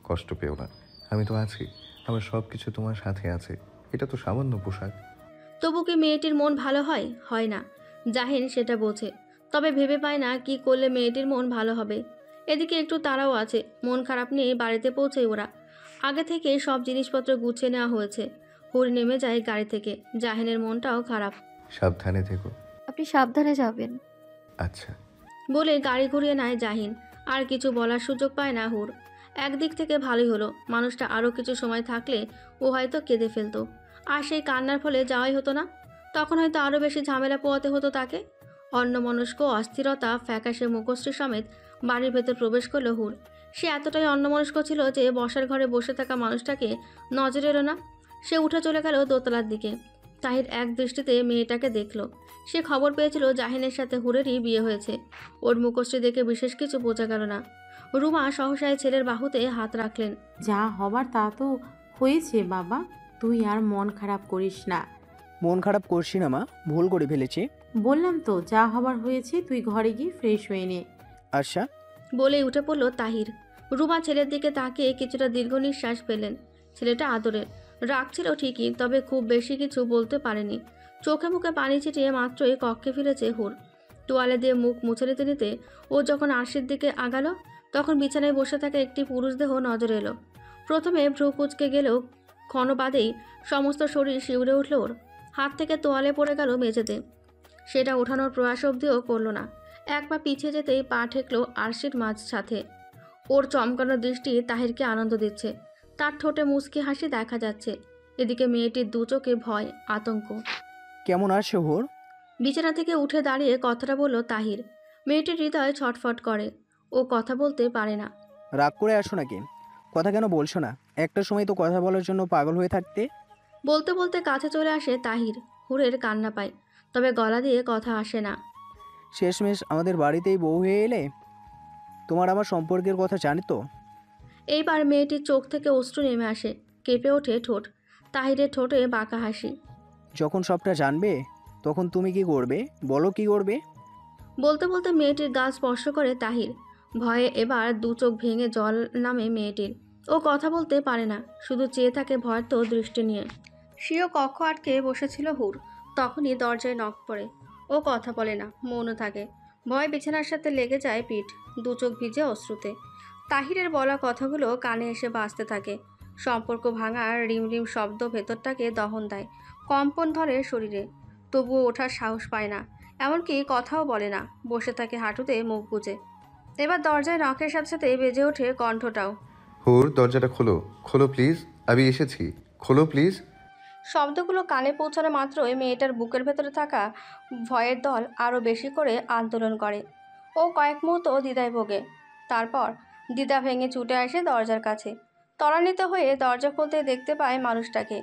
কষ্ট পেও না, আমি তো আছি। আমার সব কিছু তোমার সাথে আছে। এটা তো সামান্য পোশাক। তবু কি মেয়েটির মন ভালো হয়? হয় না। জাহিন সেটা বোঝে, তবে ভেবে পায় না কি করলে মেয়েটির মন ভালো হবে। এদিকে একটু তাড়াও আছে, মন খারাপ নিয়ে বাড়িতে পৌঁছে ওরা। আগে থেকে সব জিনিসপত্র গুছিয়ে নেওয়া হয়েছে। হুড় নেমে যায় গাড়ি থেকে। জাহিনের মনটাও খারাপ। সাবধানে থেকো। আপনি সাবধানে যাবেন। আচ্ছা। বলে গাড়ি ঘুরিয়ে নেয় জাহিন। আর কিছু বলার সুযোগ পায় না হুর। একদিক থেকে ভালোই হলো, মানুষটা আরও কিছু সময় থাকলে ও হয়তো কেঁদে ফেলতো। আর সেই কান্নার ফলে যাওয়াই হতো না। তখন হয়তো আরও বেশি ঝামেলা পোয়াতে হতো তাকে। অন্যমনস্ক অস্থিরতা ফ্যাকাশে মুখশ্রী সমেত বাড়ির ভেতর প্রবেশ করলো হুর। সে এতটাই অন্যমনস্ক ছিল যে বসার ঘরে বসে থাকা মানুষটাকে নজর এলো না। সে উঠে চলে গেল দোতলার দিকে। তাহির এক দৃষ্টিতে মেয়েটাকে দেখল। সে খবর পেয়েছিল জাহিনের সাথে হুরেরই বিয়ে হয়েছে। ওর মুখশ্রী দেখে বিশেষ কিছু বোঝা গেল না। রুমা সহসায় ছেলের বাহুতে হাত রাখলেন। যা হবার তা তো হয়েছে বাবা, তুই আর মন খারাপ করিস না। মন খারাপ করছি না মা, ভুল করে ফেলেছি। বললাম তো যা হবার হয়েছে, তুই ঘরে গিয়ে ফ্রেশ হয়ে নে। আচ্ছা। বলেই উঠে পড়ল তাহির। রুমা ছেলের দিকে তাকিয়ে কিছুটা দীর্ঘ নিঃশ্বাস পেলেন। ছেলেটা আদরের। রাগ ছিল ঠিকই, তবে খুব বেশি কিছু বলতে পারেনি। চোখে মুখে পানি ছিটিয়ে মাত্রই কক্ষে ফিরেছে হুর। তোয়ালে দিয়ে মুখ মুছে নিতে নিতে ও যখন আরশির দিকে আগালো, তখন বিছানায় বসে থাকা একটি পুরুষ দেহ নজরে এলো। প্রথমে ভ্রু কুঁচকে গেলেও ক্ষণ বাদেই সমস্ত শরীর শিউরে উঠল ওর। হাত থেকে তোয়ালে পড়ে গেল মেঝেতে। সেটা ওঠানোর প্রয়াস অবধিও করল না। এক পা পিছিয়ে যেতেই পা ঠেকল আরশির মাঝ সাথে। ওর চমকানো দৃষ্টি তাহিরকে আনন্দ দিচ্ছে। তার ঠোঁটে মুচকি হাসি দেখা যাচ্ছে। এদিকে মেয়েটির দু চোখে ভয়, আতঙ্ক। কেমন আছে হোর? বিছানা থেকে উঠে দাঁড়িয়ে কথাটা বলল তাহির। মেয়েটির হৃদয় ছটফট করে। ও কথা বলতে পারে না। রাগ করে আসো নাকি? কথা কেন বলছো না? একটা সময় তো কথা বলার জন্য পাগল হয়ে থাকতে। বলতে বলতে কাছে চলে আসে তাহির। হুরের কান্না পায়, তবে গলা দিয়ে কথা আসে না। শেষমেশ আমাদের বাড়িতেই বউ হয়ে এলে। তোমার আমার সম্পর্কের কথা জানি তো। এইবার মেয়েটির চোখ থেকে অশ্রু নেমে আসে। কেঁপে ওঠে ঠোঁট। তাহিরের ঠোঁটে বাঁকা হাসি। যখন সবটা জানবে তখন তুমি কি করবে? বলো কি করবে? বলতে বলতে মেয়েটির গাল স্পর্শ করে তাহির। ভয়ে এবার দু চোখ ভেঙে জল নামে মেয়েটির। ও কথা বলতে পারে না, শুধু চেয়ে থাকে ভয়ার্ত দৃষ্টি নিয়ে। সেও কক্ষ আটকে বসেছিল হুর। তখনই দরজায় নক পড়ে। ও কথা বলে না, মৌন থাকে। ভয় বিছানার সাথে লেগে যায় পিঠ। দু চোখ ভিজে অশ্রুতে। তাহিরের বলা কথাগুলো কানে এসে বাজতে থাকে। সম্পর্ক ভাঙার রিম রিম শব্দ ভেতরটাকে দহন দেয়। কম্পন ধরে শরীরে। তবুও ওঠার সাহস পায় না। এমনকি কথাও বলে না, বসে থাকে হাঁটুতে মুখ গুজে। এবার দরজায় নখের সাথে সাথে বেজে ওঠে কণ্ঠটাও। হুর, দরজাটা খোলো। খোলো প্লিজ, আমি এসেছি। খোলো প্লিজ। শব্দগুলো কানে পৌঁছানো মাত্রই মেয়েটার বুকের ভেতরে থাকা ভয়ের দল আরও বেশি করে আন্দোলন করে। ও কয়েক মুহূর্ত দ্বিধায় ভোগে। তারপর দ্বিধা ভেঙে ছুটে আসে দরজার কাছে। ত্বরান্বিত হয়ে দরজা খুলতে দেখতে পায় মানুষটাকে।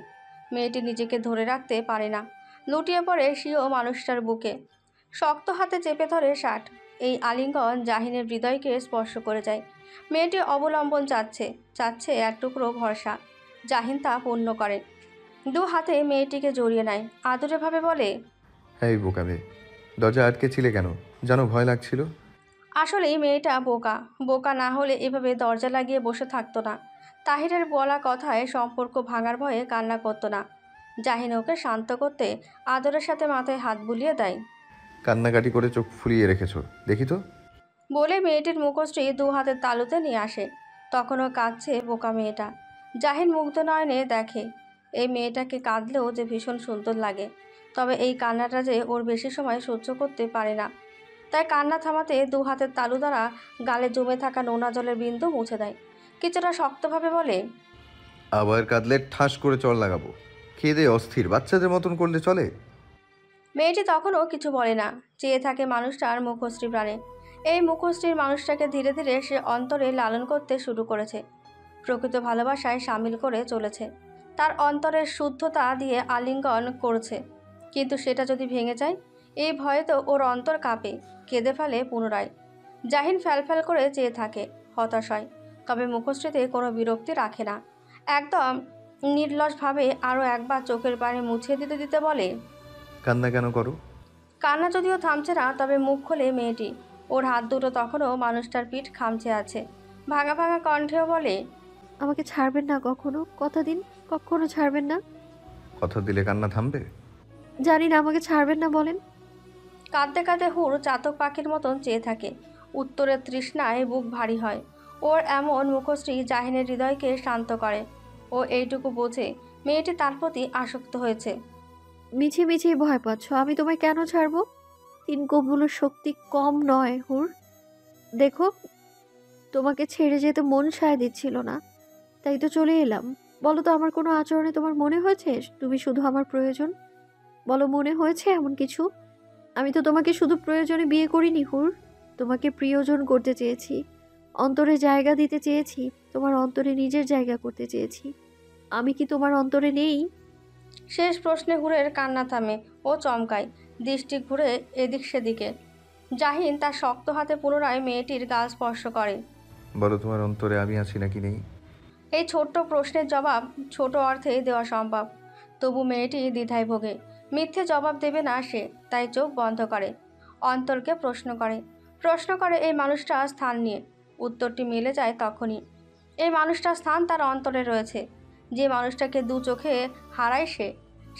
মেয়েটি নিজেকে ধরে রাখতে পারে না। লুটিয়ে পড়ে সেও মানুষটার বুকে। শক্ত হাতে চেপে ধরে শার্ট। এই আলিঙ্গন জাহিনের হৃদয়কে স্পর্শ করে যায়। মেয়েটি অবলম্বন চাচ্ছে, চাচ্ছে এক টুকরো ভরসা। জাহিন তা পূর্ণ করে। দু হাতে মেয়েটিকে জড়িয়ে নেয়, আদুরেভাবে বলে, এই বোকা মেয়ে, দরজা আটকে ছিলে কেন? জানো ভয় লাগছিল। আসলেই মেয়েটা বোকা। বোকা না হলে এভাবে দরজা লাগিয়ে বসে থাকতো না। তাহিরের বলা কথায় সম্পর্ক ভাঙার ভয়ে কান্না করতো না। জাহিন ওকে শান্ত করতে আদরের সাথে মাথায় হাত বুলিয়ে দেয়। কান্নাকাটি করে চোখ ফুলিয়ে রেখেছো, দেখি তো। বলে মেয়েটির মুখশ্রী দু হাতের তালুতে নিয়ে আসে। তখনও কাঁদছে বোকা মেয়েটা। জাহিন মুগ্ধ নয়নে দেখে। এই মেয়েটাকে কাঁদলেও যে ভীষণ সুন্দর লাগে। তবে এই কান্নাটা যে ওর বেশি সময় সহ্য করতে পারে না। তাই কান্না থামাতে দু হাতের তালু দ্বারা গালে জমে থাকা নোনা জলের বিন্দু মুছে দেয়। কিছুটা শক্তভাবে বলে, আবার কাঁদলে ঠাস করে চড় লাগাবো। খেয়ে দে অস্থির, বাচ্চাদের মতন করলে চলে? মেয়েটি তখনও কিছু বলে না। চেয়ে থাকে মানুষটার মুখশ্রী প্রাণে। এই মুখশ্রীর মানুষটাকে ধীরে ধীরে সে অন্তরে লালন করতে শুরু করেছে। প্রকৃত ভালোবাসায় সামিল করে চলেছে। তার অন্তরের শুদ্ধতা দিয়ে আলিঙ্গন করছে। কিন্তু সেটা যদি ভেঙে যায়, এই ভয়ে তো ওর অন্তর কাঁপে, কেঁদে ফেলে পুনরায়। জাহিন ফ্যালফ্যাল করে চেয়ে থাকে, হতাশ হয়। তবে মুখশ্রীতে কোনো বিরক্তি রাখে না। একদম নির্লসভাবে আরও একবার চোখের পানি মুছিয়ে দিতে দিতে বলে, কান্না কেন করো? কান্না যদিও থামছে না, তবে মুখ খোলে মেয়েটি। ওর হাত দুটো তখনও মানুষটার পিঠ খামচে আছে। ভাঙা ভাঙা কণ্ঠেও বলে, আমাকে ছাড়বেন না কখনো, কথা দিন, কখনো ছাড়বেন না। কথা দিলে কান্না থামবে? জানি না, আমাকে ছাড়বেন না বলেন। কাঁদতে কাঁদতে হুর চাতক পাখির মতন চেয়ে থাকে। উত্তরের তৃষ্ণায় বুক ভারী হয়। ওর এমন মুখশ্রী জাহিনের হৃদয়কে শান্ত করে। ও এইটুকু বোঝে মেয়েটি তার প্রতি আসক্ত হয়েছে। মিছে মিছেই ভয় পাচ্ছ, আমি তোমায় কেন ছাড়বো? 3 কবুলের শক্তি কম নয় হুর। দেখো, তোমাকে ছেড়ে যেতে মন সায় দিচ্ছিল না, তাই তো চলে এলাম। বলো তো, আমার কোনো আচরণে তোমার মনে হয়েছে তুমি শুধু আমার প্রয়োজন? বলো, মনে হয়েছে এমন কিছু? আমি তো তোমাকে শুধু প্রয়োজনে বিয়ে করিনি হুর, তোমাকে প্রিয়জন করতে চেয়েছি, অন্তরে জায়গা দিতে চেয়েছি, তোমার অন্তরে নিজের জায়গা করতে চেয়েছি। আমি কি তোমার অন্তরে নেই? শেষ প্রশ্নে হুরের কান্না থামে। ও চমকায়, দৃষ্টি ঘুরে এদিক সেদিকে। জাহিন তার শক্ত হাতে পুনরায় মেয়েটির গাল স্পর্শ করে। বলো, তোমার অন্তরে আমি আছি নাকি নেই? এই ছোট্ট প্রশ্নের জবাব ছোট অর্থে দেওয়া সম্ভব, তবু মেয়েটি দ্বিধায় ভোগে। মিথ্যে জবাব দেবে না সে, তাই চোখ বন্ধ করে। অন্তরকে প্রশ্ন করে এই মানুষটার স্থান নিয়ে। উত্তরটি মিলে যায় তখনই। এই মানুষটার স্থান তার অন্তরে রয়েছে। যে মানুষটাকে দু চোখে হারায়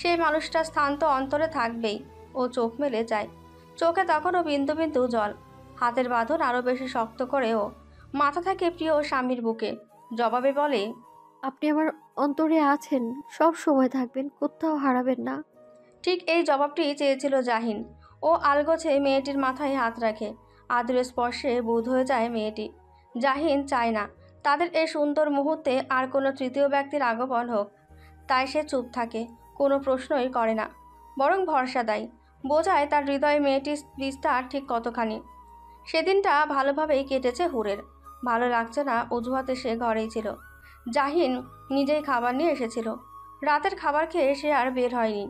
সেই মানুষটার স্থান তো অন্তরে থাকবেই। ও চোখ মেলে যায়। চোখে তখনও বিন্দু বিন্দু জল। হাতের বাঁধন আরও বেশি শক্ত করে ও মাথা থাকে প্রিয় স্বামীর বুকে। জবাবে বলে, আপনি আমার অন্তরে আছেন, সব সময় থাকবেন, কোথাও হারাবেন না। ঠিক এই জবাবটি চেয়েছিল জাহিন। ও আলগোছে মেয়েটির মাথায় হাত রাখে। আদরের স্পর্শে বুঁদ হয়ে যায় মেয়েটি। জাহিন চায় না তাদের এই সুন্দর মুহূর্তে আর কোনো তৃতীয় ব্যক্তির আগমন হোক, তাই সে চুপ থাকে, কোনো প্রশ্নই করে না, বরং ভরসা দেয়। বোঝায় তার হৃদয়ে মেয়েটির বিস্তার ঠিক কতখানি। সেদিনটা ভালোভাবেই কেটেছে হুরের। ভালো লাগছে না অজুহাতে সে ঘরেই ছিল। জাহিন নিজেই খাবার নিয়ে এসেছিল। রাতের খাবার খেয়ে সে আর বের হয়নি।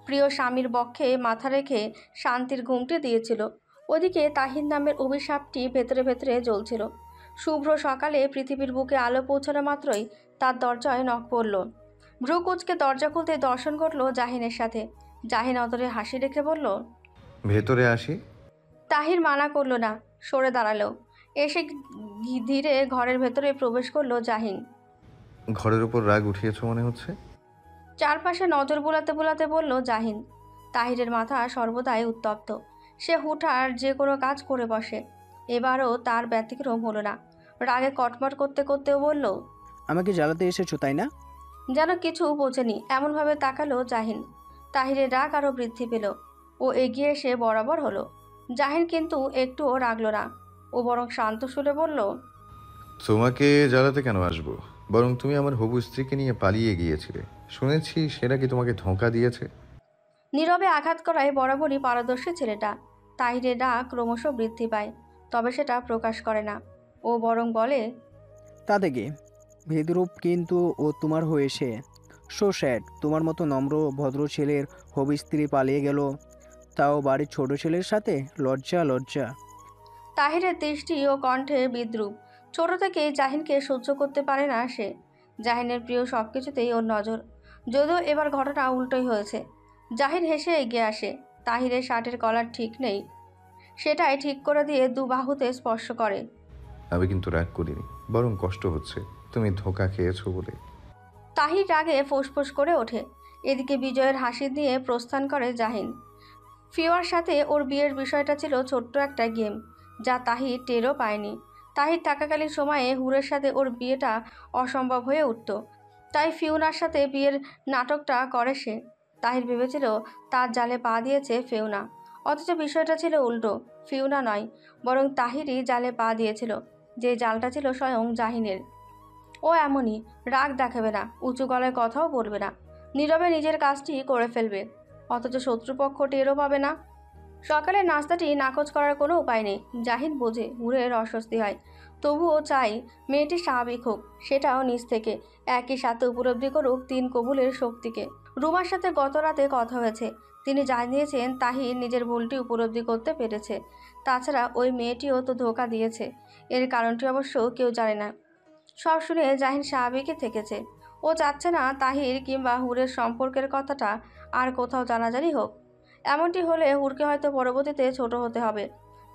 প্রিয় স্বামীর বক্ষে মাথা রেখে শান্তির ঘুমটি দিয়েছিল। ওদিকে তাহির নামের অভিশাপটি ভেতরে ভেতরে জ্বলছিল। শুভ্র সকালে পৃথিবীর বুকে আলো পৌঁছানো মাত্রই তার দরজায় নখ পড়ল। ভ্রু কুঁচকে দরজা খুলতে দর্শন ঘটল জাহিনের সাথে। জাহিন অদরে হাসি রেখে বলল, ভেতরে আসি? তাহির মানা করল না, সরে দাঁড়ালো। এসে ধীরে ঘরের ভেতরে প্রবেশ করলো জাহিন। ঘরের উপর রাগ উঠিয়েছ মনে হচ্ছে। চারপাশে নজর বুলাতে বুলাতে বলল জাহিন। তাহিরের মাথা সর্বদাই উত্তপ্ত। সে হুঠার যে কোনো কাজ করে বসে। এবারও তার ব্যতিক্রম হলো না। রাগে কটমট করতে করতেও বলল, আমাকে জ্বালাতে এসেছো তাই না? যেন কিছু বোঝেনি এমনভাবে তাকালো জাহিন। তাহিরের রাগ আরও বৃদ্ধি পেল। ও এগিয়ে এসে বরাবর হলো। জাহিন কিন্তু একটুও রাগল না। ও বরং শান্ত সুরে বলল, তোমাকে জ্বালাতে কেন আসবো? বরং তুমি আমার হবু স্ত্রীকে নিয়ে পালিয়ে গিয়েছিলে, শুনেছি সেটা কি তোমাকে ধোঁকা দিয়েছে? নীরবে আঘাত করায় বরাবরই পারদর্শী ছেলেটা। তাহিরের রাগ ক্রমশ বৃদ্ধি পায়, তবে সেটা প্রকাশ করে না। ও বরং বলে, তা থেকে ভেদরূপ কিন্তু ও তোমার হয়েছে। সো স্যাড, তোমার মতো নম্র ভদ্র ছেলের হবু স্ত্রী পালিয়ে গেল, তাও বাড়ির ছোট ছেলের সাথে। লজ্জা লজ্জা। তাহিরের দৃষ্টি ও কণ্ঠে বিদ্রূপ। ছোট থেকেই জাহিনকে সহ্য করতে পারে না সে। জাহিনের প্রিয় সব কিছুতেই ওর নজর। যদিও এবার ঘটনা উল্টোই হয়েছে। জাহিন হেসে এগিয়ে আসে। তাহিরের শার্টের কলার ঠিক নেই, সেটাই ঠিক করে দিয়ে দু বাহুতে স্পর্শ করে। আমি কিন্তু রাগ করিনি, বরং কষ্ট হচ্ছে তুমি ধোঁকা খেয়েছো বলে। তাহির রাগে ফোঁসফোঁস করে ওঠে। এদিকে বিজয়ের হাসি দিয়ে প্রস্থান করে জাহিন। ফিওয়ার সাথে ওর বিয়ের বিষয়টা ছিল ছোট্ট একটা গেম, যা তাহির টেরও পায়নি। তাহির থাকাকালীন সময়ে হুরের সাথে ওর বিয়েটা অসম্ভব হয়ে উঠত, তাই ফিউনার সাথে বিয়ের নাটকটা করে সে। তাহির ভেবেছিল তার জালে পা দিয়েছে ফিউনা, অথচ বিষয়টা ছিল উল্টো। ফিউনা নয়, বরং তাহিরই জালে পা দিয়েছিল, যে জালটা ছিল স্বয়ং জাহিনের। ও এমনই, রাগ দেখাবে না, উঁচু গলায় কথাও বলবে না, নীরবে নিজের কাজটি করে ফেলবে, অথচ শত্রুপক্ষ টেরও পাবে না। সকালের নাস্তাটি নাকচ করার কোনো উপায় নেই। জাহিন বোঝে হুরের অস্বস্তি হয়, তবুও চাই মেয়েটি স্বাভাবিক হোক, সেটাও নিজ থেকে। একই সাথে উপলব্ধি করুক 3 কবুলের শক্তিকে। রুমার সাথে গত রাতে কথা হয়েছে। তিনি জানিয়েছেন তাহির নিজের ভুলটি উপলব্ধি করতে পেরেছে। তাছাড়া ওই মেয়েটিও তো ধোঁকা দিয়েছে। এর কারণটি অবশ্য কেউ জানে না। সব শুনে জাহিন স্বাভাবিকই থেকেছে। ও চাচ্ছে না তাহির কিংবা হুরের সম্পর্কের কথাটা আর কোথাও জানাজানি হোক। এমনটি হলে হুরকে হয়তো পরবর্তীতে ছোট হতে হবে।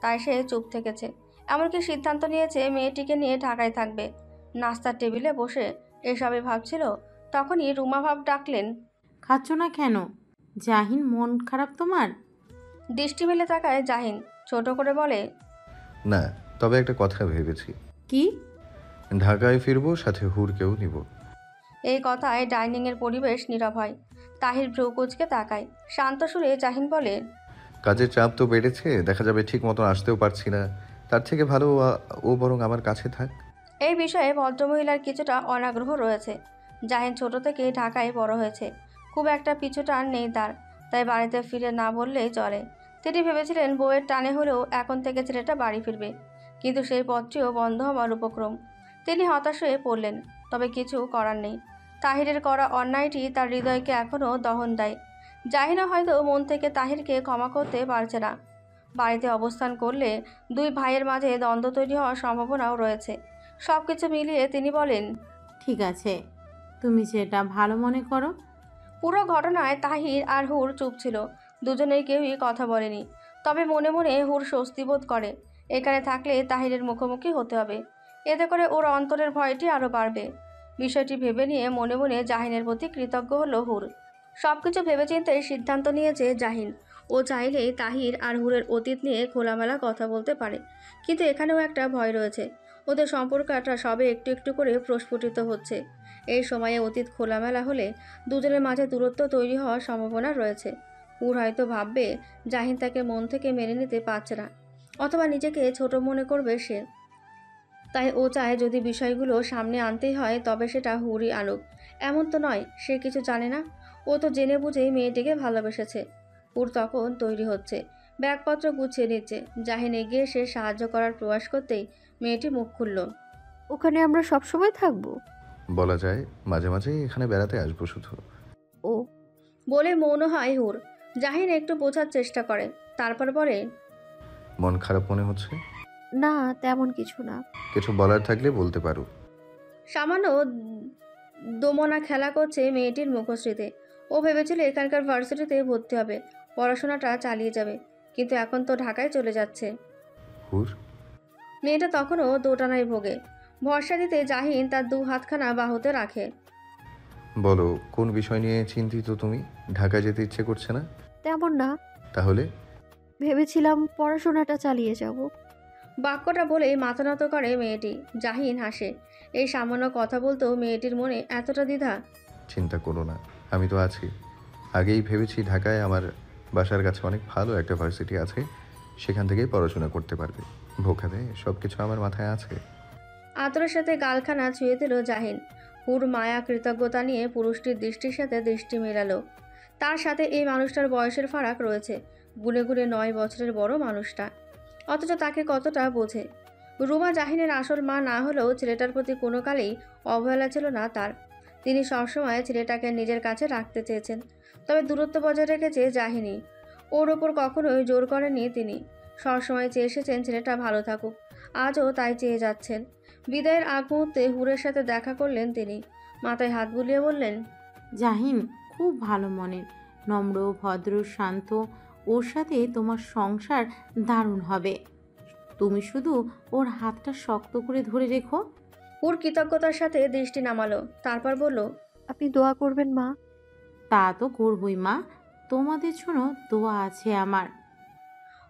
তাই সে চুপ থেকেছে। এমনকি সিদ্ধান্ত নিয়েছে মেয়েটিকে নিয়ে ঢাকায় থাকবে। নাস্তার টেবিলে বসে এসবই ভাবছিল, তখনই রুমা ভাব ডাকলেন। খাচ্ছ না কেন? জাহিন, মন খারাপ তোমার? দৃষ্টি মেলে তাকায় জাহিন, ছোট করে বলে, না, তবে একটা কথা ভেবেছি। কি? ঢাকায় ফিরবো, সাথে হুরকেও নিব। এই কথায় ডাইনিংয়ের পরিবেশ নীরব হয়। তাহির ভ্রু কুঁচকে তাকায়। শান্ত সুরে জাহিন বলে, কাজের চাপ তো বেড়েছে, দেখা যাবে ঠিক মতন আসতেও পারছি না। তার থেকে ভালো ও বরং আমার কাছে থাক। এই বিষয়ে ভদ্রমহিলার কিছুটা অনাগ্রহ রয়েছে। জাহিন ছোট থেকে ঢাকায় বড় হয়েছে, খুব একটা পিছুটান নেই তার, তাই বাড়িতে ফিরে না বললেই চলে। তিনি ভেবেছিলেন বউয়ের টানে হলেও এখন থেকে ছেলেটা বাড়ি ফিরবে, কিন্তু সেই পথটিও বন্ধ হওয়ার উপক্রম। তিনি হতাশ হয়ে পড়লেন, তবে কিছু করার নেই। তাহিরের করা অন্যায়টি তার হৃদয়কে এখনও দহন দেয়। জাহিনও হয়তো মন থেকে তাহিরকে ক্ষমা করতে পারছে না। বাড়িতে অবস্থান করলে দুই ভাইয়ের মাঝে দ্বন্দ্ব তৈরি হওয়ার সম্ভাবনাও রয়েছে। সব কিছু মিলিয়ে তিনি বলেন, ঠিক আছে, তুমি যেটা ভালো মনে করো। পুরো ঘটনায় তাহির আর হুর চুপ ছিল। দুজনেই কেউই কথা বলেনি। তবে মনে মনে হুর স্বস্তি বোধ করে। এখানে থাকলে তাহিরের মুখোমুখি হতে হবে, এতে করে ওর অন্তরের ভয়টি আরও বাড়বে। বিষয়টি ভেবে নিয়ে মনে মনে জাহিনের প্রতি কৃতজ্ঞ হলো হুর। সব কিছু ভেবেচিন্তে সিদ্ধান্ত নিয়েছে জাহিন। ও চাইলেই তাহির আর হুরের অতীত নিয়ে খোলামেলা কথা বলতে পারে, কিন্তু এখানেও একটা ভয় রয়েছে। ওদের সম্পর্কটা সবে একটু একটু করে প্রস্ফুটিত হচ্ছে। এই সময়ে অতীত খোলামেলা হলে দুজনের মাঝে দূরত্ব তৈরি হওয়ার সম্ভাবনা রয়েছে। হুর হয়তো ভাববে জাহিন তাকে মন থেকে মেনে নিতে পারছে না, অথবা নিজেকে ছোট মনে করবে সে। তাই ও চায় যদি বিষয়গুলো সামনে আনতেই হয় তবে সেটা হুরই আনুক। এমন তো নয় সে কিছু জানে না। ও তো জেনে বুঝেই মেয়েটিকে ভালোবেসেছে। হুর তখন তৈরি হচ্ছে, ব্যাগপত্র গুছিয়ে নিচ্ছে। জাহিন এগিয়ে এসে সাহায্য করার প্রয়াস করতেই মেয়েটি মুখ খুলল। ওখানে আমরা সবসময় থাকবো? বলা যায় মাঝে মাঝে এখানে বেড়াতে আসবো শুধু। ও, বলে মৌন হয় হুর। জাহিন একটু বোঝার চেষ্টা করে, তারপর বলে, মন খারাপ মনে হচ্ছে? না তেমন কিছু না। কিছু বলার থাকলে বলতে পারো। সামান্য দোমনা খেলা করছে মেয়েটির মুখশ্রীতে। ও ভেবেছিল এখানকার ভার্সিটিতে ভর্তি হবে, পড়াশোনাটা চালিয়ে যাবে, কিন্তু এখন তো ঢাকায় চলে যাচ্ছে। হুর, মেয়েটা তখনও দোটানায় ভোগে। ভরসা দিতে জাহিন তার দু হাতখানা বাহুতে রাখে। বলো কোন বিষয় নিয়ে চিন্তিত তুমি? ঢাকায় যেতে ইচ্ছে করছে না? তেমন না, তাহলে? ভেবেছিলাম পড়াশোনাটা চালিয়ে যাব। বাক্যটা বলেই মাথা নত করে মেয়েটি। জাহিন হাসে। এই সামান্য কথা বলতেও মেয়েটির মনে এতটা দ্বিধা। চিন্তা করো না, আমি তো আছি। আগেই ভেবেছি ঢাকায় আমার বাসার কাছে অনেক ভালো একটা ভার্সিটি আছে, সেখান থেকেই পড়াশোনা করতে পারবে। ভোকাবে সব কিছু আমার মাথায় আছে। আদরের সাথে গালখানা ছুঁয়ে দিল জাহিন। হুর মায়া কৃতজ্ঞতা নিয়ে পুরুষটির দৃষ্টির সাথে দৃষ্টি মেলালো। তার সাথে এই মানুষটার বয়সের ফারাক রয়েছে, গুনে গুনে 9 বছরের বড় মানুষটা, অথচ তাকে কতটা বোঝে। রুমা জাহিনের আসল মা না হলেও ছেলেটার প্রতি কোনো কালেই অবহেলা ছিল না তার। তিনি সবসময় ছেলেটাকে নিজের কাছে রাখতে চেয়েছেন, তবে দূরত্ব বজায় রেখেছে জাহিনী। ওর ওপর কখনোই জোর করেননি তিনি। সবসময় চেয়ে এসেছেন ছেলেটা ভালো থাকুক, আজও তাই চেয়ে যাচ্ছেন। বিদায়ের আগ মুহূর্তে হুরের সাথে দেখা করলেন তিনি। মাথায় হাত বুলিয়ে বললেন, জাহিন খুব ভালো মনের, নম্র, ভদ্র, শান্ত। ওর সাথে তোমার সংসার দারুণ হবে। তুমি শুধু ওর হাতটা শক্ত করে ধরে রেখো। হুর কৃতজ্ঞতার সাথে দৃষ্টি নামালো, তারপর বলল, আপনি দোয়া করবেন মা। তা তো করবই মা, তোমাদের জন্য দোয়া আছে আমার।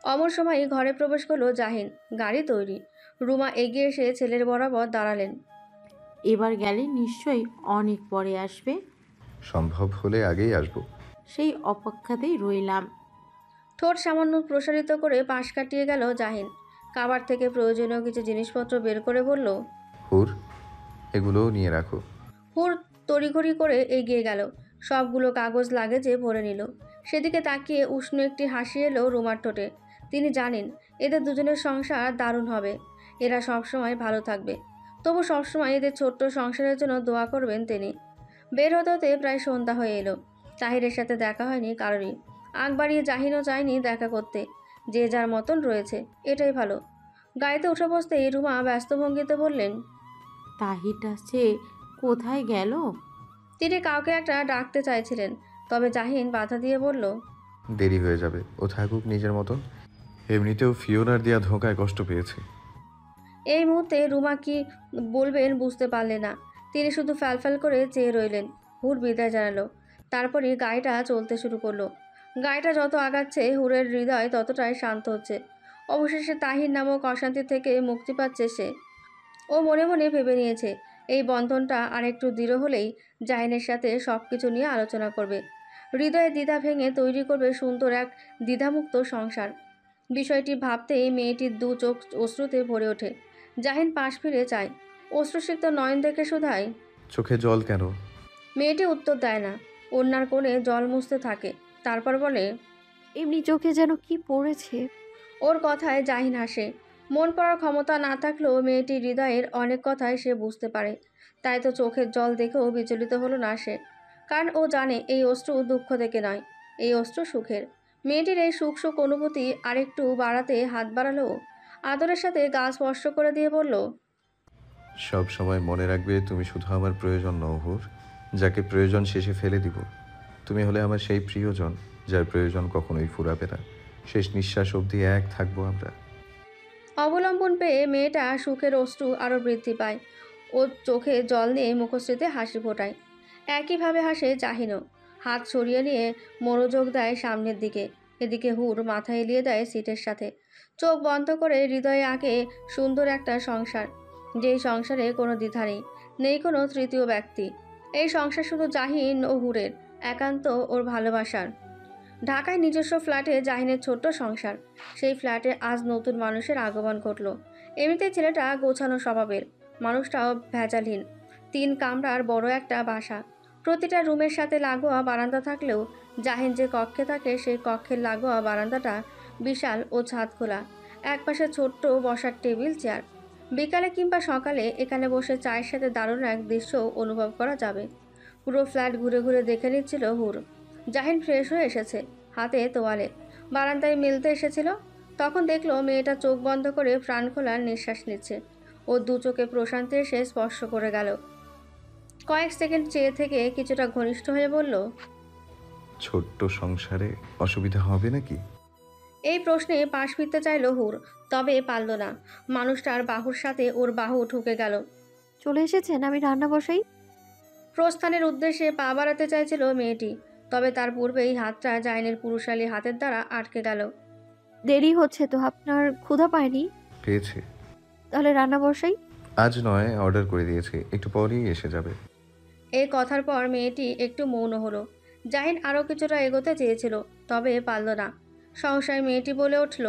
অমর সময়ই ঘরে প্রবেশ করলো জাহিন। গাড়ি তৈরি। রুমা এগিয়ে এসে ছেলের বরাবর দাঁড়ালেন। এবার গেলে নিশ্চয়ই অনেক পরে আসবে। সম্ভব হলে আগেই আসবো। সেই অপেক্ষাতেই রইলাম। ঠোঁট সামান্য প্রসারিত করে পাশ কাটিয়ে গেল জাহিন। কাবার থেকে প্রয়োজনীয় কিছু জিনিসপত্র বের করে বলল, হুর, এগুলোও নিয়ে রাখো। হুর তড়িঘড়ি করে এগিয়ে গেল, সবগুলো কাগজ লাগেজে ভরে নিল। সেদিকে তাকিয়ে উষ্ণ একটি হাসি এলো রুমার ঠোঁটে। তিনি জানেন এদের দুজনের সংসার দারুণ হবে, এরা সবসময় ভালো থাকবে। তবু সবসময় এদের ছোট্ট সংসারের জন্য দোয়া করবেন তিনি। বের হতে হতে প্রায় সন্ধ্যা হয়ে এলো। তাহিরের সাথে দেখা হয়নি কারোরই। আগ বাড়িয়ে জাহিনও চায়নি দেখা করতে। যে যার মতন রয়েছে, এটাই ভালো। গাড়িতে উঠে বসতেই রুমা ব্যস্ত ভঙ্গিতে বললেন, তাহিরটা সে কোথায় গেল? তিনি কাউকে একটা ডাকতে চাইছিলেন, তবে জাহিন বাধা দিয়ে বলল, দেরি হয়ে যাবে, ও থাকুক নিজের মতন। এমনিতেও ফিওনার দেয়া ধোঁকায় কষ্ট পেয়েছে। এই মুহূর্তে রুমা কি বলবেন বুঝতে পারলেন না। তিনি শুধু ফ্যালফ্যাল করে চেয়ে রইলেন। হুর বিদায় জানালো। তারপরই গাড়িটা চলতে শুরু করলো। গাড়িটা যত আগাচ্ছে হুরের হৃদয় ততটাই শান্ত হচ্ছে। অবশেষে তাহির নামক অশান্তি থেকে মুক্তি পাচ্ছে সে। ও মনে মনে ভেবে নিয়েছে এই বন্ধনটা আরেকটু দৃঢ় হলেই জাহিনের সাথে সব কিছু নিয়ে আলোচনা করবে। হৃদয়ে দ্বিধা ভেঙে তৈরি করবে সুন্দর এক দ্বিধামুক্ত সংসার। বিষয়টি ভাবতেই মেয়েটির দু চোখ অশ্রুতে ভরে ওঠে। জাহিন পাশ ফিরে চায়। অশ্রুসিক্ত নয়ন দেখে শুধায়। চোখে জল কেন? মেয়েটি উত্তর দেয় না। ওড়নার কোণে জল মুছতে থাকে। তারপর বলে, এমনি চোখে যেন কি পড়েছে। ওর কথায় জাহিন হাসে। মন পড়ার ক্ষমতা না থাকলেও মেয়েটির হৃদয়ের অনেক কথাই সে বুঝতে পারে। তাই তো চোখের জল দেখেও বিচলিত হলো না সে। কারণ ও জানে এই অশ্রু দুঃখ থেকে নয়, এই অশ্রু সুখের। মেয়েটির এই সুখ সুখ অনুভূতি আরেকটু বাড়াতে হাত বাড়ালো। আদরের সাথে গা স্পর্শ করে দিয়ে বলল, সব সময় মনে রাখবে তুমি শুধু আমার প্রয়োজন নও হুর, যাকে প্রয়োজন শেষে ফেলে দিব। তুমি হলে আমার সেই প্রিয়জন যার প্রয়োজন কখনোই ফুরাবে না। শেষ নিঃশ্বাস অবধি এক থাকবো আমরা। অবলম্বন পেয়ে মেয়েটা সুখের অশ্রু আরও বৃদ্ধি পায়। ও চোখে জল নিয়ে মুখশ্রীতে হাসি ফোটায়। একইভাবে হাসে জাহিনও। হাত সরিয়ে নিয়ে মনোযোগ দেয় সামনের দিকে। এদিকে হুর মাথা এলিয়ে দেয় সিটের সাথে। চোখ বন্ধ করে হৃদয়ে আঁকে সুন্দর একটা সংসার, যেই সংসারে কোনো দ্বিধা নেই, নেই কোনো তৃতীয় ব্যক্তি। এই সংসার শুধু জাহিন ও হুরের, একান্ত ওর ভালোবাসার। ঢাকায় নিজস্ব ফ্ল্যাটে জাহিনের ছোট্ট সংসার। সেই ফ্ল্যাটে আজ নতুন মানুষের আগমন ঘটল। এমনিতেই ছেলেটা গোছানো স্বভাবের, মানুষটাও ভেজালহীন। 3 কামরার বড় একটা বাসা। প্রতিটা রুমের সাথে লাগোয়া বারান্দা থাকলেও জাহিন যে কক্ষে থাকে সেই কক্ষের লাগোয়া বারান্দাটা বিশাল ও ছাদ খোলা। একপাশে ছোট্ট বসার টেবিল, চেয়ার। বিকালে কিংবা সকালে এখানে বসে চায়ের সাথে দারুণ এক দৃশ্য অনুভব করা যাবে। পুরো ফ্ল্যাট ঘুরে ঘুরে দেখে নিচ্ছিল হুর। জাহিন ফ্রেশ হয়ে এসেছে, হাতে তোয়ালে। বারান্দায় মিলতে এসেছিল। তখন দেখলো মেয়েটা চোখ বন্ধ করে প্রাণ খোলার নিঃশ্বাস নিচ্ছে। ও দু চোখে প্রশান্তি এসে স্পর্শ করে গেল। কয়েক সেকেন্ড চেয়ে থেকে কিছুটা ঘনিষ্ঠ হয়ে বলল, ছোট্ট সংসারে অসুবিধা হবে নাকি? এই প্রশ্নে পাশ ফিরতে চাইল হুর, তবে পারল না। মানুষটার বাহুর সাথে ওর বাহু ঢুকে গেল। চলে এসেছেন, আমি রান্না বসাই। প্রস্থানের উদ্দেশ্যে পা বাড়াতে চাইছিল মেয়েটি, তবে তার পূর্বেই হাতটা জাহিনের পুরুষালী হাতের দ্বারা আটকে গেল। দেরি হচ্ছে তো, আপনার ক্ষুধা পায়নি? পেয়েছে। তাহলে রান্না বসাই। আজ নয়, অর্ডার করে দিয়েছি, একটু পরেই এসে যাবে। এই কথার পর মেয়েটি একটু মৌন হলো। জাহিন আরও কিছুটা এগোতে চেয়েছিল, তবে পারল না। সংশয় মেয়েটি বলে উঠল।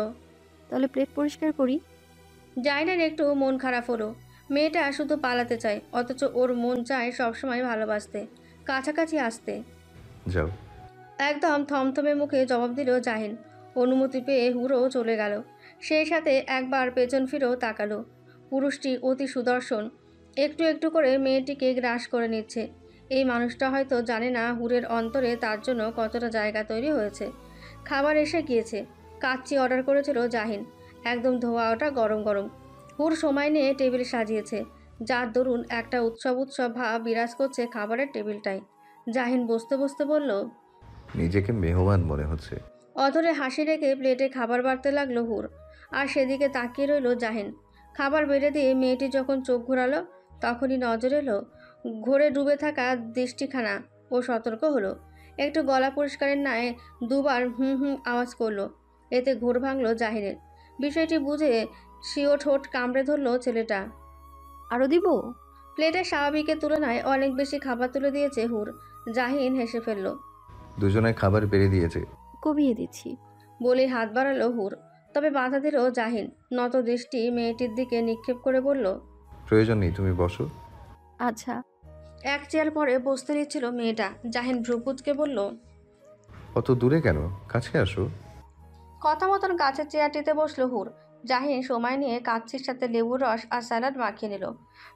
তাহলে প্লেট পরিষ্কার করি। জাহিনের একটু মন খারাপ হলো। মেয়েটা শুধু পালাতে চায়, অথচ ওর মন চায় সবসময় ভালোবাসতে, কাছাকাছি আসতে। যাও। একদম থমথমে মুখে জবাব দিল জাহিন। অনুমতি পেয়ে হুড়ো চলে গেল। সেই সাথে একবার পেছন ফিরেও তাকালো। পুরুষটি অতি সুদর্শন, একটু একটু করে মেয়েটিকে গ্রাস করে নিচ্ছে। এই মানুষটা হয়তো জানে না হুরের অন্তরে তার জন্য কতটা জায়গা তৈরি হয়েছে। খাবার এসে গিয়েছে। কাচ্চি অর্ডার করেছিল জাহিন, একদম ধোয়া ওটা গরম গরম। হুর সময় নিয়ে টেবিল সাজিয়েছে, যার দরুন একটা উৎসব উৎসব ভাব বিরাজ করছে খাবারের টেবিলটায়। জাহিন বসতে বসতে বলল, নিজেকে মেহমান মনে হচ্ছে। অধরে হাসি রেখে প্লেটে খাবার বাড়তে লাগলো হুর। আর সেদিকে তাকিয়ে রইল জাহিন। খাবার বেড়ে দিয়ে মেয়েটি যখন চোখ ঘোরালো, তখনই নজর এলো ঘোরে ডুবে থাকা দৃষ্টিখানা। ও সতর্ক হলো। একটু গলা পরিষ্কারের ন্যায় দুবার হুম হুম আওয়াজ করলো। এতে ঘোর ভাঙল জাহিনের। বিষয়টি বুঝে সিও ঠোঁট কামড়ে ধরলো ছেলেটা। আরও দিব? প্লেটে স্বাভাবিকের তুলনায় অনেক বেশি খাবার তুলে দিয়েছে হুর। জাহিন হেসে ফেলল। দুজনে খাবার বেড়ে দিয়েছে। কমিয়ে দিচ্ছি। বলে হাত বাড়ালো হুর, তবে বাধা দিল জাহিন। নত দৃষ্টি মেয়েটির দিকে নিক্ষেপ করে বলল, প্রয়োজন নেই, তুমি বসো। আচ্ছা। এক চেয়ার পরে বসতে নিচ্ছিল মেয়েটা। জাহিন ভ্রুকুচকে বলল, অত দূরে কেন, কাছে আসো। কথা মতন কাছের চেয়ারটিতে বসলো হুর। জাহিন সময় নিয়ে কাচ্ছির সাথে লেবুর রস আর স্যালাড মাখিয়ে নিল।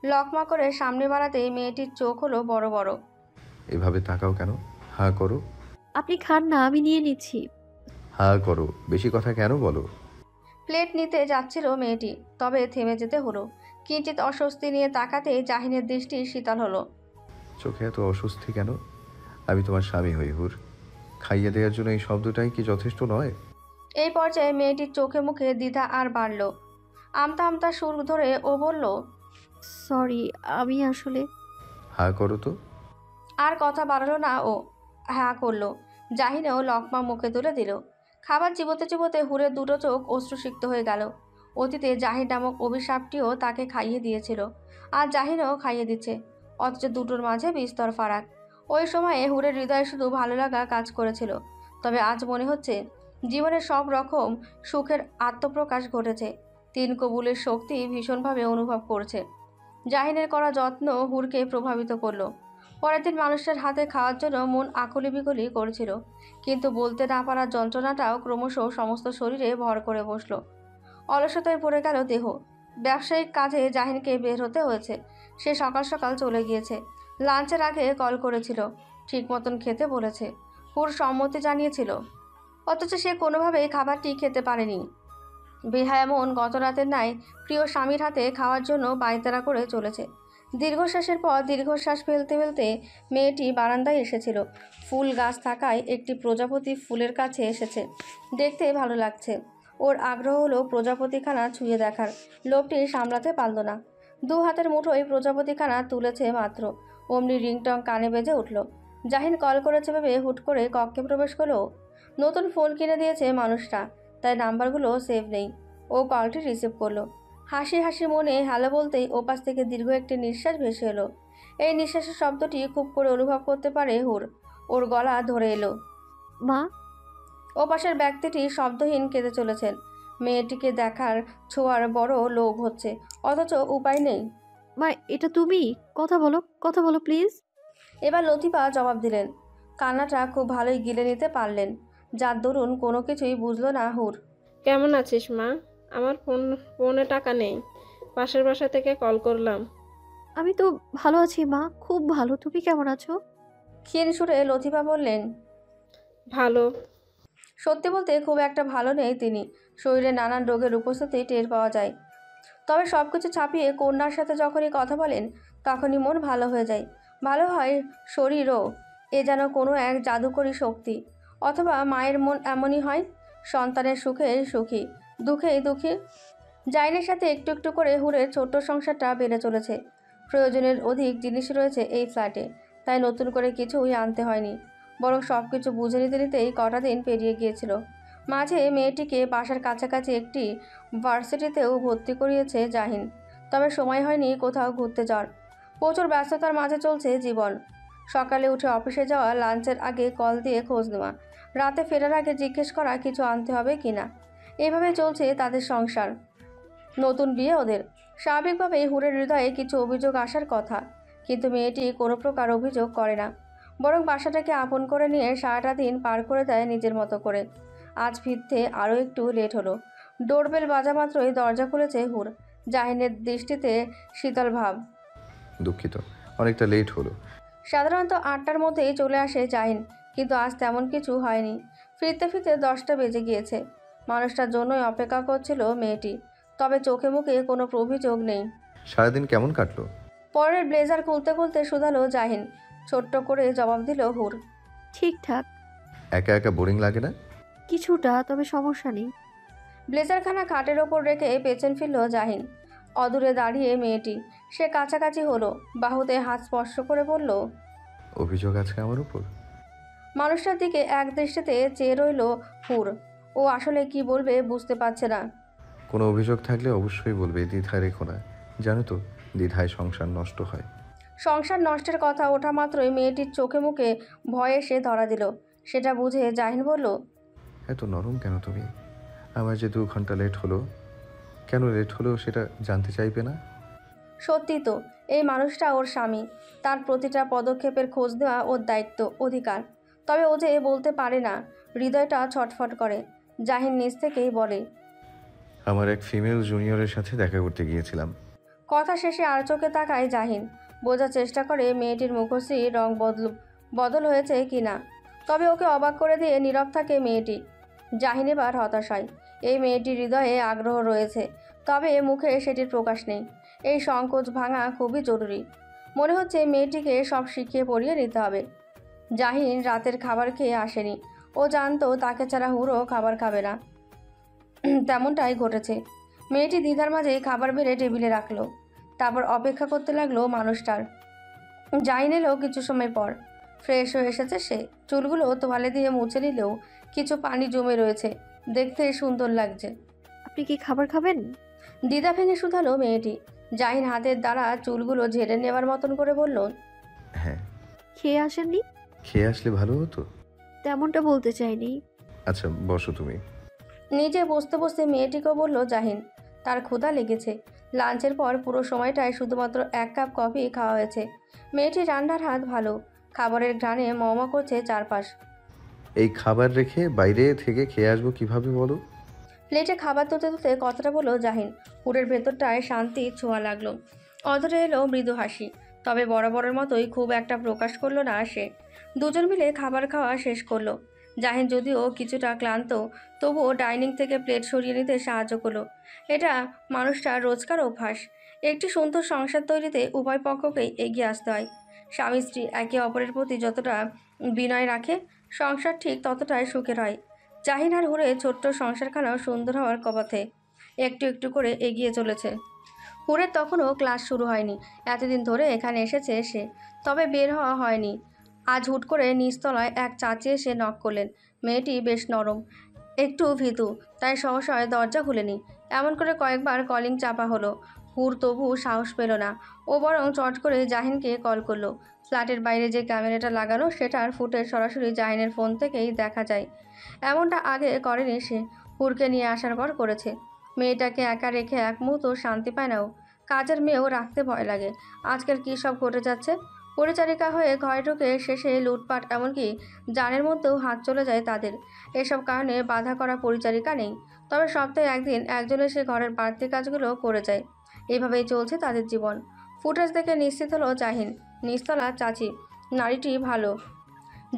লকমা করে সামনে বাড়াতেই মেয়েটির চোখ হলো বড় বড়। এভাবে তাকাও কেন? হা করো। আপনি খান না, আমি নিয়ে নিচ্ছি। হা করো, বেশি কথা কেন বলো? প্লেট নিতে যাচ্ছিল মেয়েটি, তবে থেমে যেতে হলো। কিঞ্চিত অস্বস্তি নিয়ে তাকাতেই জাহিনের দৃষ্টি শীতল হলো। চোখে এত অস্বস্তি কেন? আমি তোমার স্বামী হই হুর। খাইয়ে দেওয়ার জন্য এই শব্দটাই কি যথেষ্ট নয়? এই পর্যায়ে মেয়েটির চোখে মুখে দ্বিধা আর বাড়ল। আমতা আমতা সুর ধরে ও বলল, সরি, আমি আসলে হা করো তো। আর কথা বাড়ালো না ও, হ্যাঁ করলো। জাহিনেও লকমা মুখে তুলে দিল। খাবার চিবোতে চিবোতে হুরের দুটো চোখ অশ্রুসিক্ত হয়ে গেল। অতীতে জাহিন নামক অভিশাপটিও তাকে খাইয়ে দিয়েছিল, আর জাহিনও খাইয়ে দিচ্ছে, অথচ দুটোর মাঝে বিস্তর ফারাক। ওই সময়ে হুরের হৃদয়ে শুধু ভালো লাগা কাজ করেছিল, তবে আজ মনে হচ্ছে জীবনের সব রকম সুখের আত্মপ্রকাশ ঘটেছে। তিন কবুলের শক্তি ভীষণভাবে অনুভব করছে। জাহিনের করা যত্ন হুরকে প্রভাবিত করলো। পরের দিন মানুষটার হাতে খাওয়ার জন্য মন আকুলি বিকলি করেছিল, কিন্তু বলতে না পারার যন্ত্রণাটাও ক্রমশ সমস্ত শরীরে ভর করে বসলো। অলসতায় পড়ে গেল দেহ। ব্যবসায়িক কাজে জাহিনকে বের হতে হয়েছে। সে সকাল সকাল চলে গিয়েছে। লাঞ্চের আগে কল করেছিল, ঠিক মতন খেতে বলেছে, হুর সম্মতি জানিয়েছিল, অথচ সে কোনোভাবেই খাবারটি খেতে পারেনি। বেহায়া মন গত রাতের ন্যায় প্রিয় স্বামীর হাতে খাওয়ার জন্য পায়তারা করে চলেছে। দীর্ঘশ্বাসের পর দীর্ঘশ্বাস ফেলতে ফেলতে মেয়েটি বারান্দায় এসেছিল। ফুল গাছ থাকায় একটি প্রজাপতি ফুলের কাছে এসেছে। দেখতে ভালো লাগছে। ওর আগ্রহ হলো প্রজাপতিখানা ছুঁয়ে দেখার। লোকটি সামলাতে পারল না। দু হাতের মুঠোয় প্রজাপতিখানা তুলেছে মাত্র, অমনি রিংটং কানে বেজে উঠল। জাহিন কল করেছে ভেবে হুট করে কক্ষে প্রবেশ করলো। নতুন ফোন কিনে দিয়েছে মানুষটা, তাই নাম্বারগুলো সেভ নেই। ও কলটি রিসিভ করলো। হাসি হাসি মনে হ্যালো বলতেই ওপাশ থেকে দীর্ঘ একটি নিঃশ্বাস ভেসে এলো। এই নিঃশ্বাসের শব্দটি খুব করে অনুভব করতে পারে হুর। ওর গলা ধরে এলো। মা। ওপাশের ব্যক্তিটি শব্দহীন কেঁদে চলেছেন। মেয়েটিকে দেখার ছোঁয়ার বড় লোভ হচ্ছে, অথচ উপায় নেই। মা, এটা তুমি? কথা বলো, কথা বলো প্লিজ। এবার লতিফা জবাব দিলেন। কান্নাটা খুব ভালোই গিলে নিতে পারলেন, যার দরুন কোনো কিছুই বুঝলো না হুর। কেমন আছিস মা? আমার ফোনে টাকা নেই, পাশের বাসা থেকে কল করলাম। আমি তো ভালো আছি মা, খুব ভালো। তুমি কেমন আছো? ক্ষীণ সুরে লতিফা বললেন, ভালো। সত্যি বলতে খুব একটা ভালো নেই তিনি। শরীরে নানান রোগের উপস্থিতি টের পাওয়া যায়। তবে সব কিছু ছাপিয়ে কন্যার সাথে যখনই কথা বলেন, তখনই মন ভালো হয়ে যায়। ভালো হয় শরীরও। এ যেন কোনো এক জাদুকরী শক্তি। অথবা মায়ের মন এমনই হয়, সন্তানের সুখে সুখী, দুঃখেই দুঃখী। জাইনের সাথে একটু একটু করে হুরের ছোট্ট সংসারটা বেড়ে চলেছে। প্রয়োজনের অধিক জিনিস রয়েছে এই ফ্ল্যাটে, তাই নতুন করে কিছুই আনতে হয়নি, বরং সব কিছু বুঝে নিতে নিতেই কটা দিন পেরিয়ে গিয়েছিল। মাঝে মেয়েটিকে বাসার কাছাকাছি একটি ভার্সিটিতেও ভর্তি করিয়েছে জাহিন, তবে সময় হয়নি কোথাও ঘুরতে যাওয়ার। প্রচুর ব্যস্ততার মাঝে চলছে জীবন। সকালে উঠে অফিসে যাওয়া, লাঞ্চের আগে কল দিয়ে খোঁজ নেওয়া, রাতে ফেরার আগে জিজ্ঞেস করা কিছু আনতে হবে কিনা। এভাবে চলছে তাদের সংসার। নতুন বিয়ে ওদের। স্বাভাবিকভাবেই হুরের হৃদয়ে কিছু অভিযোগ আসার কথা, কিন্তু মেয়েটি কোনো প্রকার অভিযোগ করে না, বরং বাসাটাকে আপন করে নিয়ে সারাটা দিন পার করে দেয় নিজের মতো করে। আজ ফিরতে আরও একটু লেট হলো। ডোরবেল বাজা মাত্রই দরজা খুলেছে হুর। জাহিনের দৃষ্টিতে শীতল ভাব। দুঃখিত, অনেকটা লেট হলো। সাধারণত 8টার মধ্যেই চলে আসে জাহিন, কিন্তু আজ তেমন কিছু হয়নি। ফিরতে ফিরতে 10টা বেজে গিয়েছে। মানুষটার জন্যই অপেক্ষা করছিল মেয়েটি, তবে চোখে মুখে কোনো অভিযোগ নেই। সারাদিন কেমন কাটলো? পরের ব্লেজার খুলতে খুলতে শুধালো জাহিন। ছোট্ট করে জবাব দিল হুর। ঠিকঠাক। একা একা বোরিং লাগে না? কিছুটা, তবে সমস্যা নেই। ব্লেজারখানা খাটের ওপর রেখে পেছন ফিরল জাহিন। অদূরে দাঁড়িয়ে মেয়েটি। সে কাছাকাছি হলো, বাহুতে হাত স্পর্শ করে বলল, অভিযোগ আছে আমার উপর? মানুষটার দিকে এক দৃষ্টিতে চেয়ে রইল হুর। ও আসলে কি বলবে বুঝতে পারছে না। কোনো অভিযোগ থাকলে অবশ্যই বলবে, দ্বিধায় রেখো না। জানো তো, দ্বিধায় সংসার নষ্ট হয়। সংসার নষ্টের কথা ওঠা মাত্রই মেয়েটির চোখে মুখে ভয় এসে ধরা দিল। সেটা বুঝে জাহিন বলল, এত নরম কেন তুমি? আমার যে 2 ঘন্টা লেট হলো, কেন লেট হলো সেটা জানতে চাইবে না? সত্যি তো, এই মানুষটা ওর স্বামী। তার প্রতিটা পদক্ষেপের খোঁজ নেওয়া ওর দায়িত্ব, অধিকার। তবে ও যে বলতে পারে না, হৃদয়টা ছটফট করে। জাহিন নিজ থেকেই বলে, আমার এক ফিমেল জুনিয়রের সাথে দেখা করতে গিয়েছিলাম। কথা শেষে আর চোখে তাকায় জাহিন। বোঝার চেষ্টা করে মেয়েটির মুখশ্রীর রং বদল হয়েছে কিনা। তবে ওকে অবাক করে দিয়ে নীরব থাকে মেয়েটি। জাহিন এবার হতাশ হয়। এই মেয়েটির হৃদয়ে আগ্রহ রয়েছে, তবে মুখে সেটির প্রকাশ নেই। এই সংকোচ ভাঙা খুবই জরুরি। মনে হচ্ছে মেয়েটিকে সব শিখিয়ে পড়িয়ে নিতে হবে। জাহিন রাতের খাবার খেয়ে আসেনি। ও জানতো তাকে ছাড়া হুরও খাবার খাবে না। তেমনটাই ঘটেছে। মেয়েটি দ্বিধার মাঝে খাবার বেড়ে টেবিলে রাখলো, তারপর অপেক্ষা করতে লাগলো মানুষটার। জাহিন এলো কিছু সময় পর। ফ্রেশ হয়ে এসেছে সে, চুলগুলো তোয়ালে দিয়ে মুছে নিলেও কিছু পানি জমে রয়েছে, দেখতে সুন্দর লাগছে। আপনি কি খাবার খাবেন? দ্বিধা ভেঙে শুধালো মেয়েটি। জাহিন হাতের দ্বারা চুলগুলো ঝেড়ে নেওয়ার মতন করে বলল, হ্যাঁ। খেয়ে আসেননি? খেয়ে আসলে ভালো হতো। তেমনটা বলতে চাইনি। আচ্ছা বসো তুমি। নিজে বসতে বসতে মেয়েটিকেও বলল জাহিন। তার ক্ষুধা লেগেছে। লাঞ্চের পর পুরো সময়টায় শুধুমাত্র 1 কাপ কফি খাওয়া হয়েছে। মেয়েটির রান্নার হাত ভালো, খাবারের ঘ্রাণে মমা করছে চারপাশ। এই খাবার রেখে বাইরে থেকে খেয়ে আসবো কিভাবে বলো? প্লেটে খাবার তুলতে তুলতে কথাটা বলল জাহিন। পুরের ভেতরটায় শান্তি ছোঁয়া লাগলো। অধরে এলো মৃদু হাসি, তবে বরাবরের মতোই খুব একটা প্রকাশ করলো না সে। দুজন মিলে খাবার খাওয়া শেষ করলো। জাহিন যদিও কিছুটা ক্লান্ত, তবুও ডাইনিং থেকে প্লেট সরিয়ে নিতে সাহায্য করলো। এটা মানুষটার রোজকার অভ্যাস। একটি সুন্দর সংসার তৈরিতে উভয় পক্ষকেই এগিয়ে আসতে হয়। স্বামী স্ত্রী একে অপরের প্রতি যতটা বিনয় রাখে, সংসার ঠিক ততটাই সুখের হয়। জাহিন আর হুরে ছোট্ট সংসারখানাও সুন্দর হওয়ার পথে একটু একটু করে এগিয়ে চলেছে। হুরের তখনও ক্লাস শুরু হয়নি। এতদিন ধরে এখানে এসেছে সে, তবে বের হওয়া হয়নি। আজ হুট করে নিচতলায় এক চাচি এসে নক করলেন। মেয়েটি বেশ নরম, একটু ভীতু, তাই সহসায় দরজা খুলেনি। এমন করে কয়েকবার কলিং চাপা হলো। হুর তবু সাহস পেল না। ও বরং চট করে জাহিনকে কল করলো। ফ্ল্যাটের বাইরে যে ক্যামেরাটা লাগানো, সেটার ফুটেজ সরাসরি জাহিনের ফোন থেকেই দেখা যায়। এমনটা আগে করেনি সে, হুরকে নিয়ে আসার পর করেছে। মেয়েটাকে একা রেখে এক মুহূর্ত শান্তি পায় না ও। কাজের মেয়েও রাখতে ভয় লাগে। আজকের কী সব ঘটে যাচ্ছে। পরিচারিকা হয়ে ঘরে ঢুকে শেষে লুটপাট, এমনকি জানের মধ্যেও হাত চলে যায় তাদের। এসব কারণে বাধা করা পরিচারিকা নেই, তবে সপ্তাহে একদিন একজন এসে ঘরের বাড়তি কাজগুলো করে যায়। এইভাবেই চলছে তাদের জীবন। ফুটেজ দেখে নিশ্চিত হলো জাহিন। নিচতলা চাচি নারীটি ভালো,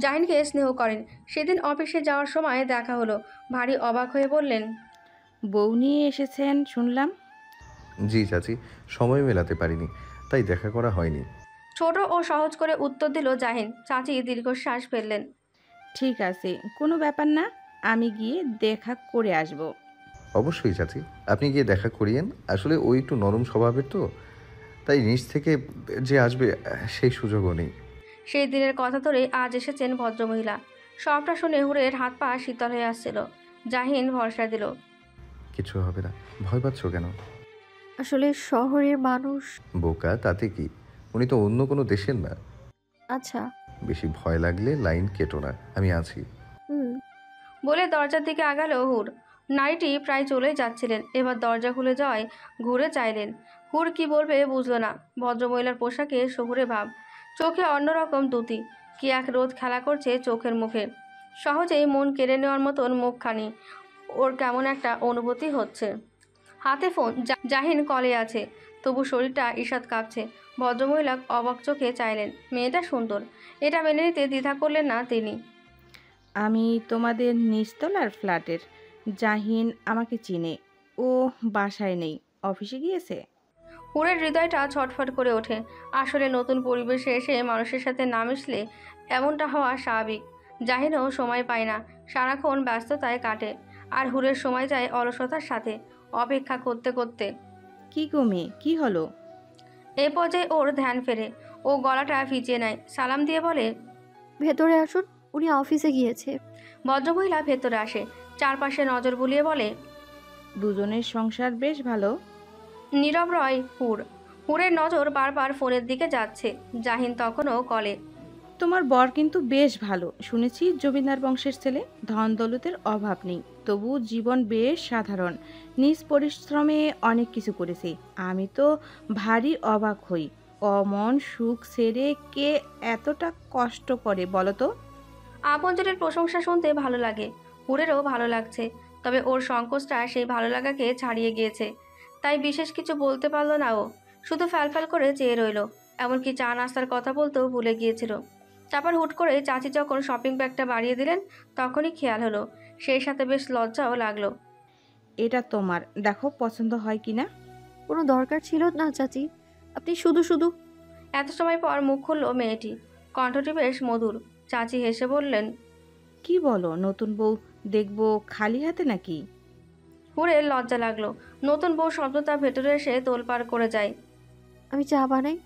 জাহিনকে স্নেহ করেন। সেদিন অফিসে যাওয়ার সময় দেখা হলো। ভারী অবাক হয়ে বললেন, বউ নিয়ে এসেছেন শুনলাম। জি চাচি, সময় মেলাতে পারিনি, তাই দেখা করা হয়নি। ছোট ও সহজ করে উত্তর দিল জাহিন। চাচি দীর্ঘশ্বাস ফেললেন। ঠিক আছে, কোনো ব্যাপার না, আমি গিয়ে দেখা করে আসব। অবশ্যই চাচি, আপনি গিয়ে দেখা করিয়েন। আসলে ওই একটু নরম স্বভাবের তো, তাই নিজ থেকে যে আসবে সেই সুযোগও নেই। সেই দিনের কথা ধরেই আজ এসেছেন ভদ্রমহিলা। সবটা শুনে হুরের হাত পা শীতল হয়ে আসছিল। জাহিন ভরসা দিল, কিছু হবে না, ভয় পাচ্ছ কেন? আসলে শহরের মানুষ। বোকা, তাতে কি? উনি তো অন্য কোনো দেশের না। আচ্ছা। বেশি ভয় লাগলে লাইন কেটো না, আমি আছি। হুম। বলে দরজার দিকে আগালো হুর। নারীটি প্রায় চলেই যাচ্ছিলেন। এবার দরজা খুলে যাওয়ায় ঘুরে চাইলেন। হুর কি বলবে বুঝলো না। ভদ্রমহিলার পোশাকে শহুরে ভাব, চোখে অন্যরকম দ্যুতি, কি এক রোদ খেলা করছে চোখের মুখে। সহজেই মন কেড়ে নেওয়ার মতন মুখখানি। ওর কেমন একটা অনুভূতি হচ্ছে। হাতে ফোন, জাহিন কলে আছে, তবু শরীরটা ঈষৎ কাঁপছে। ভদ্রমহিলা অবাক চোখে চাইলেন। মেয়েটা সুন্দর, এটা মেনে নিতে দ্বিধা করলেন না তিনি। আমি তোমাদের নিচতলার ফ্ল্যাটের। জাহিন আমাকে চিনে। ও বাসায় নেই, অফিসে গিয়েছে। হুরের হৃদয়টা ছটফট করে ওঠে। আসলে নতুন পরিবেশে এসে মানুষের সাথে না মিশলে এমনটা হওয়া স্বাভাবিক। জাহিনও সময় পায় না, সারাক্ষণ ব্যস্ততায় কাটে। আর হুরের সময় যায় অলসতার সাথে, অপেক্ষা করতে করতে। কি গো মেয়ে, কি হলো? এই পর্যায়ে ওর ধ্যান ফেরে। ও গলাটা ভিজিয়ে নেয়, সালাম দিয়ে বলে, ভেতরে আসুন, উনি অফিসে গিয়েছে। ভদ্রমহিলা ভেতরে আসে, চারপাশে নজর বুলিয়ে বলে, দুজনের সংসার বেশ ভালো। নীরব রয় হুর। হুরের নজর বারবার ফোনের দিকে যাচ্ছে। জাহিন তখনও কলে। তোমার বর কিন্তু বেশ ভালো, শুনেছি জমিদার বংশের ছেলে, ধন দৌলতের অভাব নেই, তবু জীবন বেশ সাধারণ। নিজ পরিশ্রমে অনেক কিছু করেছে। আমি তো ভারী অবাক হই, অমন সুখ ছেড়ে কে এতটা কষ্ট করে বলো তো? আপনজনের প্রশংসা শুনতে ভালো লাগে, হুরেরও ভালো লাগছে। তবে ওর সংকোচটা সেই ভালো লাগাকে ছাড়িয়ে গিয়েছে। তাই বিশেষ কিছু বলতে পারল না ও, শুধু ফ্যালফ্যাল করে চেয়ে রইল। এমনকি চা নাস্তার কথা বলতেও ভুলে গিয়েছিল। তারপর হুট করে চাচি যখন শপিং ব্যাগটা বাড়িয়ে দিলেন, তখনই খেয়াল হলো। সেই সাথে বেশ লজ্জাও লাগলো। এটা তোমার, দেখো পছন্দ হয় কিনা। কোনো দরকার ছিল না চাচি, আপনি শুধু শুধু। এত সময় পর মুখ খুলল মেয়েটি, কণ্ঠটি বেশ মধুর। চাচি হেসে বললেন, কি বলো, নতুন বউ দেখবো খালি হাতে নাকি? হুরের লজ্জা লাগলো। নতুন বউ শব্দ তার ভেতরে এসে তোলপাড় করে যায়। আমি চা বানাই।